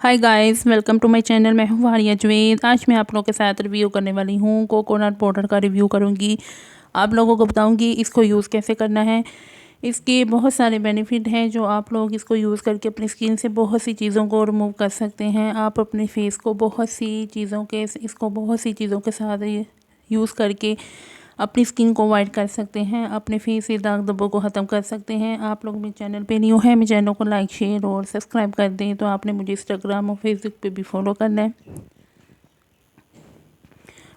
Hi guys, welcome to my channel. मैं हूँ वारिया जवेद। आज मैं आप लोगों के साथ रिव्यू करने वाली हूँ कोकोनट पाउडर का रिव्यू करूँगी। आप लोगों को बताऊँगी इसको यूज़ कैसे करना है। इसके बहुत सारे बेनिफिट हैं जो आप लोग इसको यूज़ करके अपनी स्किन से बहुत सी चीज़ों को रिमूव कर सकते हैं। आप अपने फेस को बहुत सी चीज़ों के साथ यूज़ करके अपनी स्किन को वाइट कर सकते हैं, अपने फेस से दाग धब्बों को ख़त्म कर सकते हैं। आप लोग मेरे चैनल पे न्यू है, मेरे चैनल को लाइक शेयर और सब्सक्राइब कर दें। तो आपने मुझे इंस्टाग्राम और फेसबुक पे भी फॉलो करना है।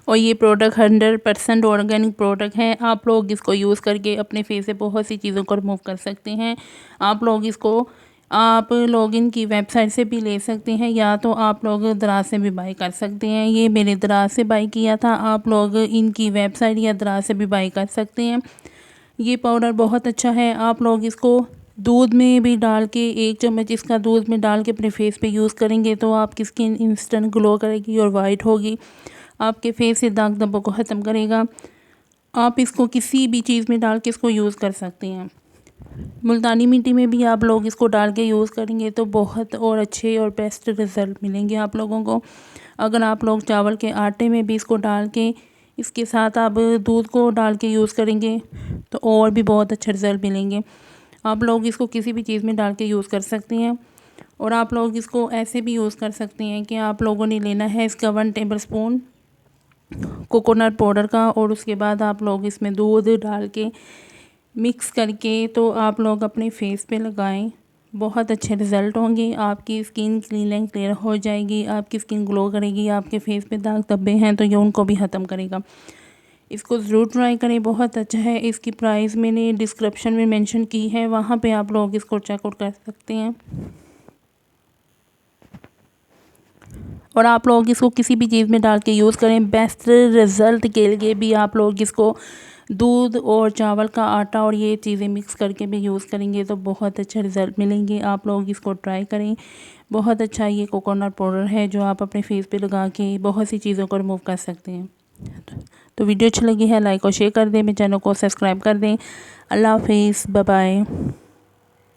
और ये प्रोडक्ट 100% ऑर्गेनिक प्रोडक्ट है। आप लोग इसको यूज़ करके अपने फेस से बहुत सी चीज़ों को रिमूव कर सकते हैं। आप लोग इनकी वेबसाइट से भी ले सकते हैं या तो आप लोग दराज से भी बाई कर सकते हैं। ये मैंने दराज से बाई किया था। आप लोग इनकी वेबसाइट या दराज से भी बाई कर सकते हैं। ये पाउडर बहुत अच्छा है। आप लोग इसको दूध में भी डाल के 1 चम्मच इसका दूध में डाल के अपने फेस पे यूज़ करेंगे तो आपकी स्किन इंस्टेंट ग्लो करेगी और वाइट होगी। आपके फेस से दाग धब्बों को ख़त्म करेगा। आप इसको किसी भी चीज़ में डाल के इसको यूज़ कर सकते हैं। मुल्तानी मिट्टी में भी आप लोग इसको डाल के यूज़ करेंगे तो बहुत और अच्छे और बेस्ट रिज़ल्ट मिलेंगे आप लोगों को। अगर आप लोग चावल के आटे में भी इसको डाल के इसके साथ आप दूध को डाल के यूज़ करेंगे तो और भी बहुत अच्छे रिज़ल्ट मिलेंगे। आप लोग इसको किसी भी चीज़ में डाल के यूज़ कर सकते हैं। और आप लोग इसको ऐसे भी यूज़ कर सकते हैं कि आप लोगों ने लेना है इसका 1 टेबल स्पून कोकोनट पाउडर का और उसके बाद आप लोग इसमें दूध डाल के मिक्स करके तो आप लोग अपने फेस पे लगाएं। बहुत अच्छे रिज़ल्ट होंगे। आपकी स्किन क्लीन एंड क्लियर हो जाएगी। आपकी स्किन ग्लो करेगी। आपके फेस पे दाग धब्बे हैं तो ये उनको भी ख़त्म करेगा। इसको ज़रूर ट्राई करें, बहुत अच्छा है। इसकी प्राइस मैंने डिस्क्रिप्शन में मेंशन की है, वहाँ पे आप लोग इसको चेकआउट कर सकते हैं। और आप लोग इसको किसी भी चीज़ में डाल के यूज़ करें। बेस्ट रिज़ल्ट के लिए भी आप लोग इसको दूध और चावल का आटा और ये चीज़ें मिक्स करके भी यूज़ करेंगे तो बहुत अच्छा रिज़ल्ट मिलेंगे। आप लोग इसको ट्राई करें। बहुत अच्छा ये कोकोनट पाउडर है जो आप अपने फेस पे लगा के बहुत सी चीज़ों को रिमूव कर सकते हैं। तो वीडियो अच्छी लगी है लाइक और शेयर कर दें। मेरे चैनल को सब्सक्राइब कर दें। अल्लाह हाफिज़, बाय बाय।